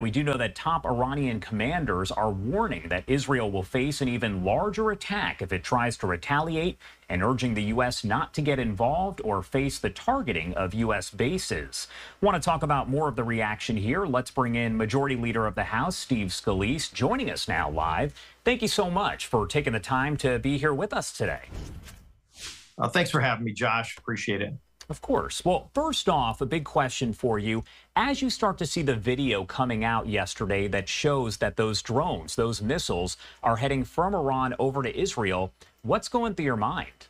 We do know that top Iranian commanders are warning that Israel will face an even larger attack if it tries to retaliate, and urging the U.S. not to get involved or face the targeting of U.S. bases. Want to talk about more of the reaction here? Let's bring in Majority Leader of the House, Steve Scalise, joining us now live. Thank you so much for taking the time to be here with us today. Thanks for having me, Josh. Appreciate it. Of course. Well, first off, a big question for you. As you start to see the video coming out yesterday that shows that those drones, those missiles, are heading from Iran over to Israel, what's going through your mind?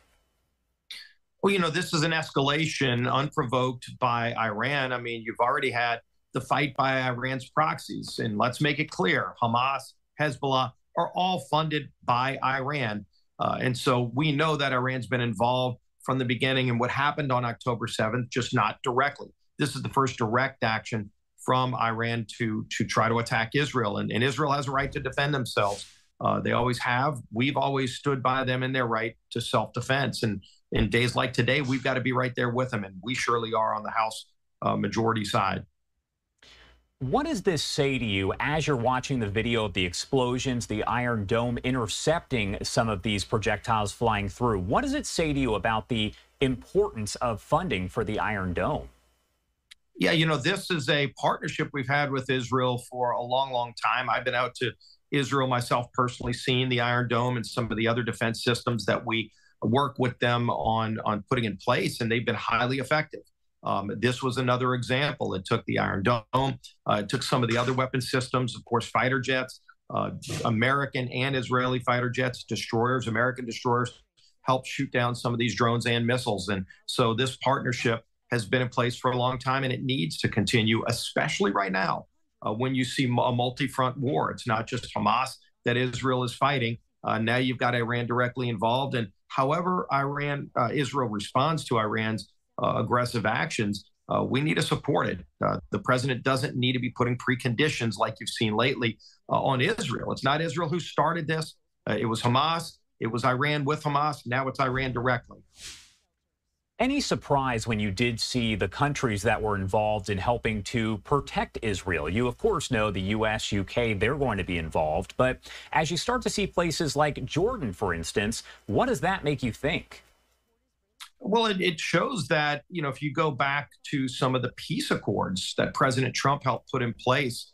Well, this is an escalation unprovoked by Iran. I mean, you've already had the fight by Iran's proxies. And let's make it clear, Hamas, Hezbollah are all funded by Iran. And so we know that Iran's been involved from the beginning, and what happened on October 7th, just not directly. This is the first direct action from Iran to try to attack Israel, and Israel has a right to defend themselves. They always have. We've always stood by them in their right to self-defense, and in days like today, we've got to be right there with them, and we surely are on the House majority side. What does this say to you as you're watching the video of the explosions, the Iron Dome intercepting some of these projectiles flying through? What does it say to you about the importance of funding for the Iron Dome? Yeah, this is a partnership we've had with Israel for a long, long time. I've been out to Israel myself personally, seeing the Iron Dome and some of the other defense systems that we work with them on putting in place, and they've been highly effective. This was another example. It took the Iron Dome. It took some of the other weapon systems, of course, fighter jets, American and Israeli fighter jets, destroyers, American destroyers, helped shoot down some of these drones and missiles. And so this partnership has been in place for a long time, and it needs to continue, especially right now when you see a multi-front war. It's not just Hamas that Israel is fighting. Now you've got Iran directly involved. And however Israel responds to Iran's aggressive actions, we need to support it. The president doesn't need to be putting preconditions like you've seen lately on Israel. It's not Israel who started this. It was Hamas. It was Iran with Hamas. Now it's Iran directly. Any surprise when you did see the countries that were involved in helping to protect Israel? You, of course, know the U.S., U.K., they're going to be involved. But as you start to see places like Jordan, for instance, what does that make you think? Well, it shows that, if you go back to some of the peace accords that President Trump helped put in place,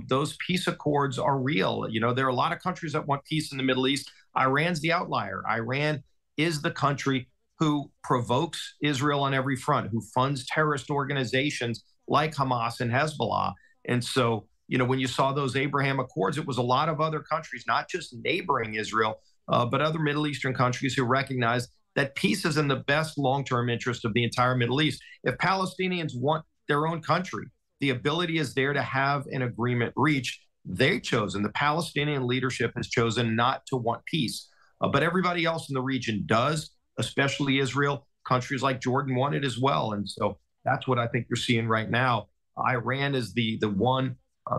those peace accords are real. There are a lot of countries that want peace in the Middle East. Iran's the outlier. Iran is the country who provokes Israel on every front, who funds terrorist organizations like Hamas and Hezbollah. And so, when you saw those Abraham Accords, it was a lot of other countries, not just neighboring Israel, but other Middle Eastern countries who recognized that peace is in the best long-term interest of the entire Middle East. If Palestinians want their own country, the ability is there to have an agreement reached. They've chosen, the Palestinian leadership has chosen not to want peace. But everybody else in the region does, especially Israel. Countries like Jordan want it as well. And so that's what I think you're seeing right now. Iran is the one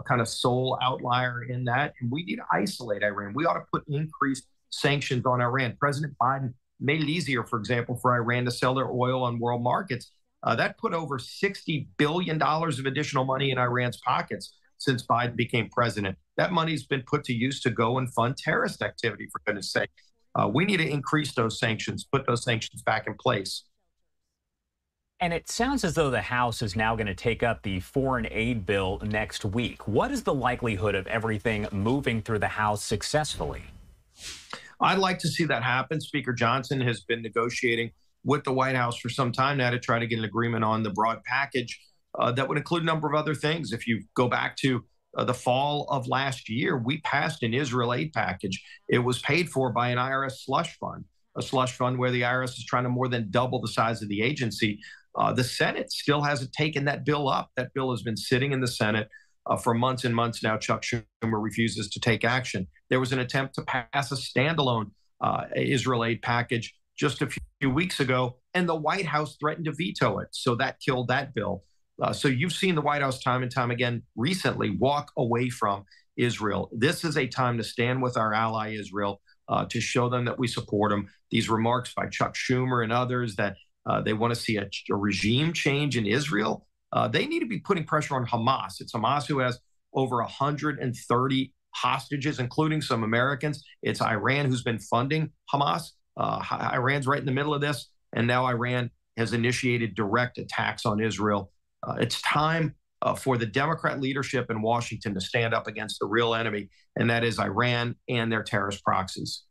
kind of sole outlier in that. And we need to isolate Iran. We ought to put increased sanctions on Iran. President Biden made it easier, for example, for Iran to sell their oil on world markets. That put over $60 billion of additional money in Iran's pockets since Biden became president. That money's been put to use to go and fund terrorist activity, for goodness sake. We need to increase those sanctions, put those sanctions back in place. And it sounds as though the House is now going to take up the foreign aid bill next week. What is the likelihood of everything moving through the House successfully? I'd like to see that happen. Speaker Johnson has been negotiating with the White House for some time now to try to get an agreement on the broad package that would include a number of other things. If you go back to the fall of last year, we passed an Israel aid package. It was paid for by an IRS slush fund, a slush fund where the IRS is trying to more than double the size of the agency. The Senate still hasn't taken that bill up. That bill has been sitting in the Senate for months and months now. Chuck Schumer refuses to take action. There was an attempt to pass a standalone Israel aid package just a few weeks ago, and the White House threatened to veto it. So that killed that bill. So you've seen the White House time and time again recently walk away from Israel. This is a time to stand with our ally Israel, to show them that we support them. These remarks by Chuck Schumer and others that they want to see a regime change in Israel. They need to be putting pressure on Hamas. It's Hamas who has over 130 hostages, including some Americans. It's Iran who's been funding Hamas. Iran's right in the middle of this, and now Iran has initiated direct attacks on Israel. It's time for the Democrat leadership in Washington to stand up against the real enemy, and that is Iran and their terrorist proxies.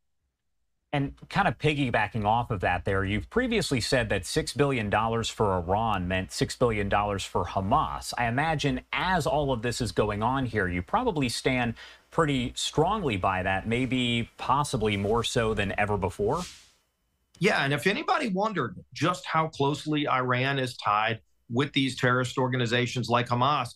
And kind of piggybacking off of that there, you've previously said that $6 billion for Iran meant $6 billion for Hamas. I imagine as all of this is going on here, you probably stand pretty strongly by that, maybe possibly more so than ever before. Yeah, and if anybody wondered just how closely Iran is tied with these terrorist organizations like Hamas,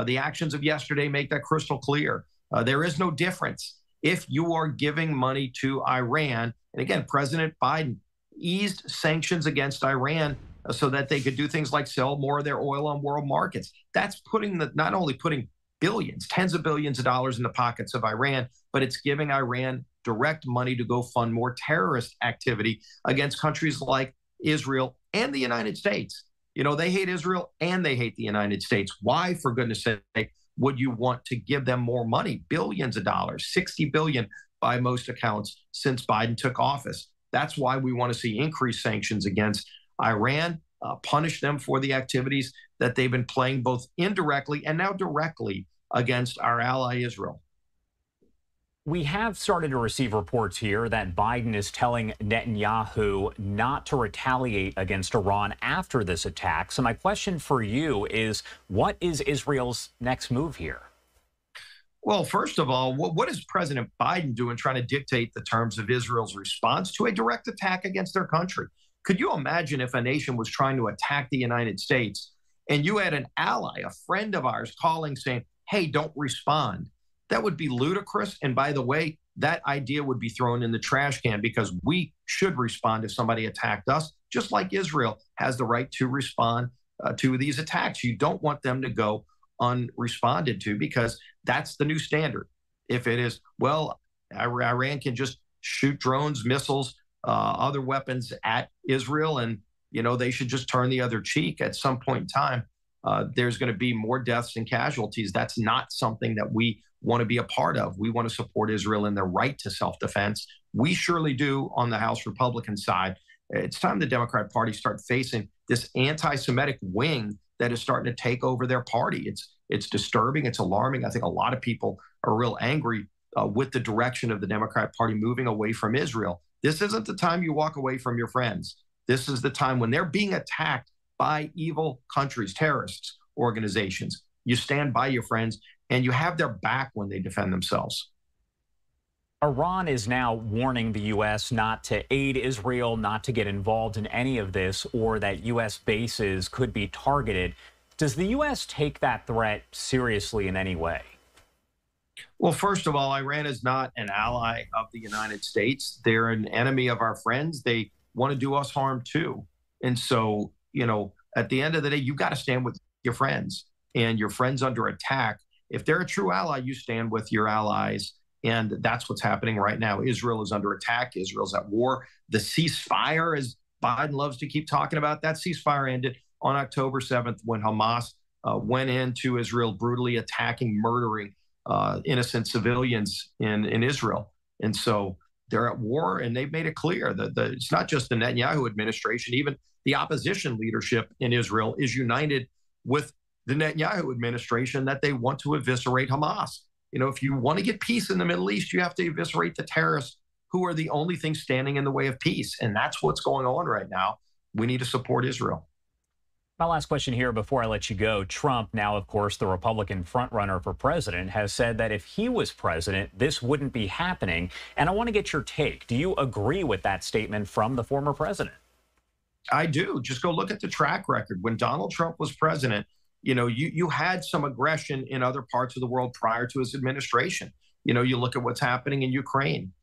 the actions of yesterday make that crystal clear. There is no difference. If you are giving money to Iran, and again, President Biden eased sanctions against Iran so that they could do things like sell more of their oil on world markets. That's not only putting billions, tens of billions of dollars in the pockets of Iran, but it's giving Iran direct money to go fund more terrorist activity against countries like Israel and the United States. You know, they hate Israel and they hate the United States. Why, for goodness sake, would you want to give them more money? Billions of dollars, 60 billion by most accounts since Biden took office. That's why we want to see increased sanctions against Iran, punish them for the activities that they've been playing both indirectly and now directly against our ally Israel. We have started to receive reports here that Biden is telling Netanyahu not to retaliate against Iran after this attack. So my question for you is, what is Israel's next move here? Well, first of all, what is President Biden doing trying to dictate the terms of Israel's response to a direct attack against their country? Could you imagine if a nation was trying to attack the United States and you had an ally, a friend of ours, calling saying, hey, don't respond? That would be ludicrous. And by the way, that idea would be thrown in the trash can because we should respond if somebody attacked us, just like Israel has the right to respond to these attacks. You don't want them to go unresponded to because that's the new standard. If it is, well, Iran can just shoot drones, missiles, other weapons at Israel, and they should just turn the other cheek at some point in time. There's going to be more deaths and casualties. That's not something that we want to be a part of. We want to support Israel in their right to self-defense. We surely do on the House Republican side. It's time the Democrat Party start facing this anti-Semitic wing that is starting to take over their party. It's disturbing. It's alarming. I think a lot of people are real angry with the direction of the Democrat Party moving away from Israel. This isn't the time you walk away from your friends. This is the time when they're being attacked by evil countries, terrorists, organizations. You stand by your friends and you have their back when they defend themselves. Iran is now warning the U.S. not to aid Israel, not to get involved in any of this, or that U.S. bases could be targeted. Does the U.S. take that threat seriously in any way? Well, first of all, Iran is not an ally of the United States. They're an enemy of our friends. They want to do us harm, too. And so, at the end of the day, you've got to stand with your friends, and your friends under attack. If they're a true ally, you stand with your allies. And that's what's happening right now. Israel is under attack. Israel's at war. The ceasefire, as Biden loves to keep talking about, that ceasefire ended on October 7th when Hamas went into Israel, brutally attacking, murdering innocent civilians in Israel. And so they're at war, and they've made it clear that it's not just the Netanyahu administration. Even the opposition leadership in Israel is united with the Netanyahu administration that they want to eviscerate Hamas. If you want to get peace in the Middle East, you have to eviscerate the terrorists who are the only thing standing in the way of peace. And that's what's going on right now. We need to support Israel. My last question here before I let you go. Trump, now, of course, the Republican frontrunner for president, has said that if he was president, this wouldn't be happening. And I want to get your take. Do you agree with that statement from the former president? I do. Just go look at the track record. When Donald Trump was president, you had some aggression in other parts of the world prior to his administration. You look at what's happening in Ukraine.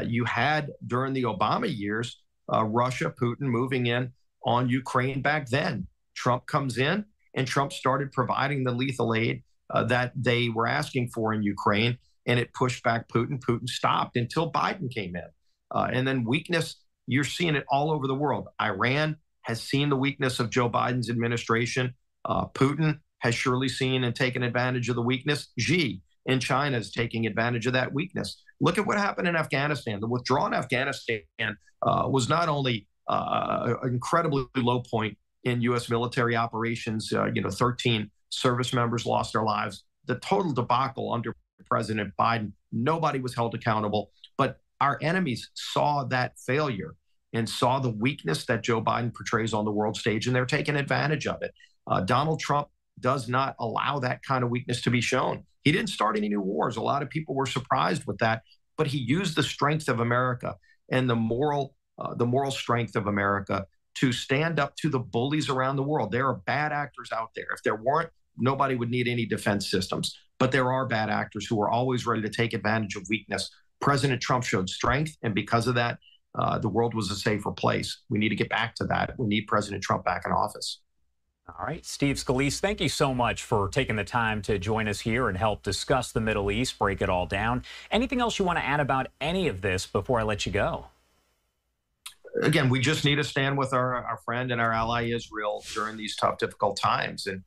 You had, during the Obama years, Russia, Putin moving in on Ukraine back then. Trump comes in, and Trump started providing the lethal aid that they were asking for in Ukraine, and it pushed back Putin. Putin stopped until Biden came in. And then weakness, you're seeing it all over the world. Iran has seen the weakness of Joe Biden's administration. Putin has surely seen and taken advantage of the weakness. Xi in China is taking advantage of that weakness. Look at what happened in Afghanistan. The withdrawal in Afghanistan was not only an incredibly low point in U.S. military operations. 13 service members lost their lives. The total debacle under President Biden, nobody was held accountable. But our enemies saw that failure and saw the weakness that Joe Biden portrays on the world stage, and they're taking advantage of it. Donald Trump does not allow that kind of weakness to be shown. He didn't start any new wars. A lot of people were surprised with that, but he used the strength of America and the moral strength of America to stand up to the bullies around the world. There are bad actors out there. If there weren't, nobody would need any defense systems. But there are bad actors who are always ready to take advantage of weakness. President Trump showed strength, and because of that, the world was a safer place. We need to get back to that. We need President Trump back in office. All right, Steve Scalise, thank you so much for taking the time to join us here and help discuss the Middle East, break it all down. Anything else you want to add about any of this before I let you go? Again, we just need to stand with our friend and our ally Israel during these tough, difficult times. And,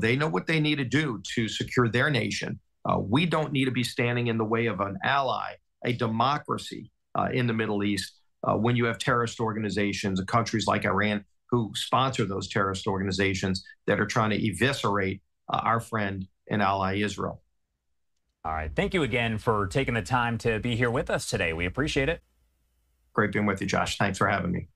they know what they need to do to secure their nation. We don't need to be standing in the way of an ally, a democracy in the Middle East, when you have terrorist organizations and countries like Iran who sponsor those terrorist organizations that are trying to eviscerate our friend and ally Israel. All right. Thank you again for taking the time to be here with us today. We appreciate it. Great being with you, Josh. Thanks for having me.